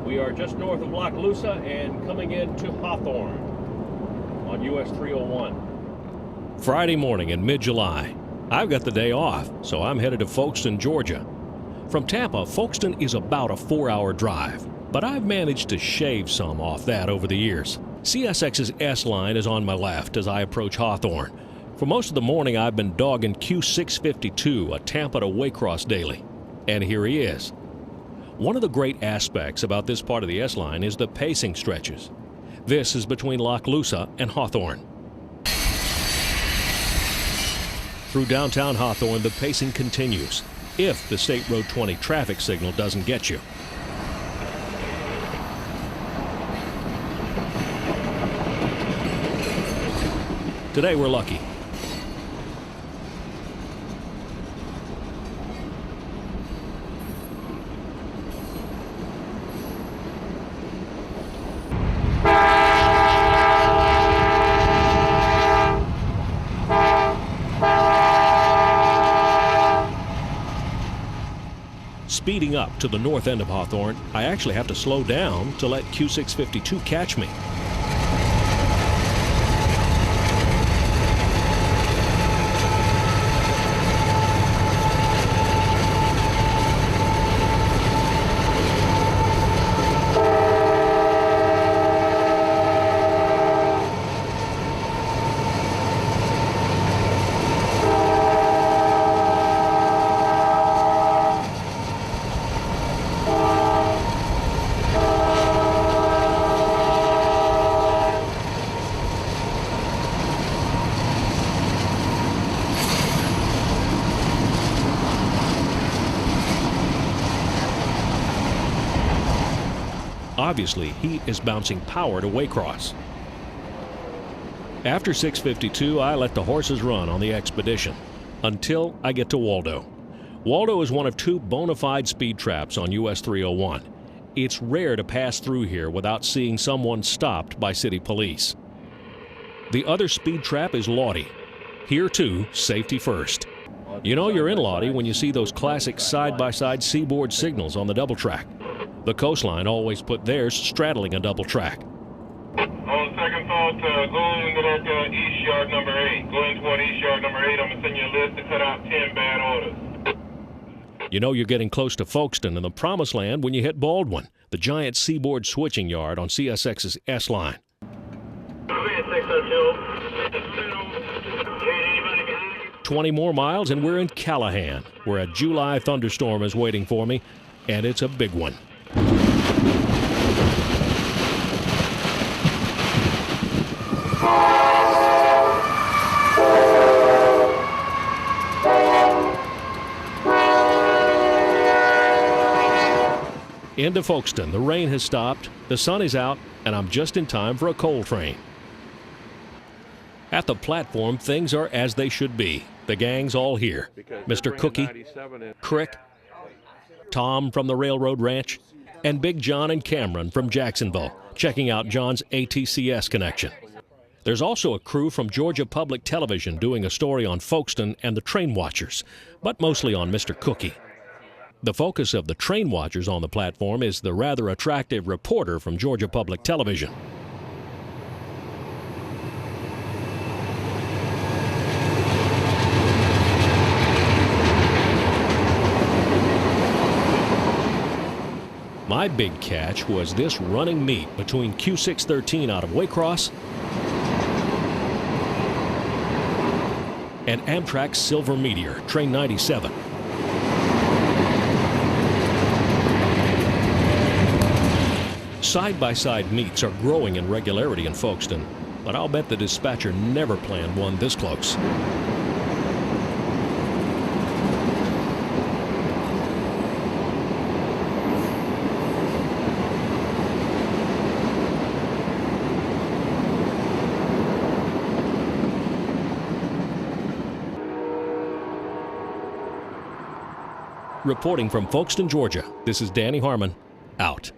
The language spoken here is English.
We are just north of Lochloosa and coming into Hawthorne on US 301. Friday morning in mid-July. I've got the day off, so I'm headed to Folkston, Georgia. From Tampa, Folkston is about a 4-hour drive, but I've managed to shave some off that over the years. CSX's S-line is on my left as I approach Hawthorne. For most of the morning, I've been dogging Q652, a Tampa to Waycross daily. And here he is. One of the great aspects about this part of the S-line is the pacing stretches. This is between Lochloosa and Hawthorne. Through downtown Hawthorne, the pacing continues, if the State Road 20 traffic signal doesn't get you. Today we're lucky. Speeding up to the north end of Hawthorne, I actually have to slow down to let Q652 catch me. Obviously, heat is bouncing power to Waycross. After 652, I let the horses run on the expedition until I get to Waldo. Waldo is one of 2 bona fide speed traps on US 301. It's rare to pass through here without seeing someone stopped by city police. The other speed trap is Lottie. Here too, safety first. You know you're in Lottie when you see those classic side-by-side seaboard signals on the double track. The coastline always put theirs straddling a double track. On second thought, go into that east yard number 8. Go in toward east yard number 8. I'm going to send you a list to cut out 10 bad orders. You know you're getting close to Folkston and the promised land when you hit Baldwin, the giant seaboard switching yard on CSX's S-line. 20 more miles and we're in Callahan, where a July thunderstorm is waiting for me, and it's a big one. Into Folkston, the rain has stopped, the sun is out, and I'm just in time for a coal train. At the platform, things are as they should be. The gang's all here. Mr. Cookie, Crick, Tom from the Railroad Ranch, and Big John and Cameron from Jacksonville, checking out John's ATCS connection. There's also a crew from Georgia Public Television doing a story on Folkston and the train watchers, but mostly on Mr. Cookie. The focus of the train watchers on the platform is the rather attractive reporter from Georgia Public Television. My big catch was this running meet between Q613 out of Waycross and Amtrak's Silver Meteor, Train 97. Side-by-side meets are growing in regularity in Folkston, but I'll bet the dispatcher never planned one this close. Reporting from Folkston, Georgia, this is Danny Harmon, out.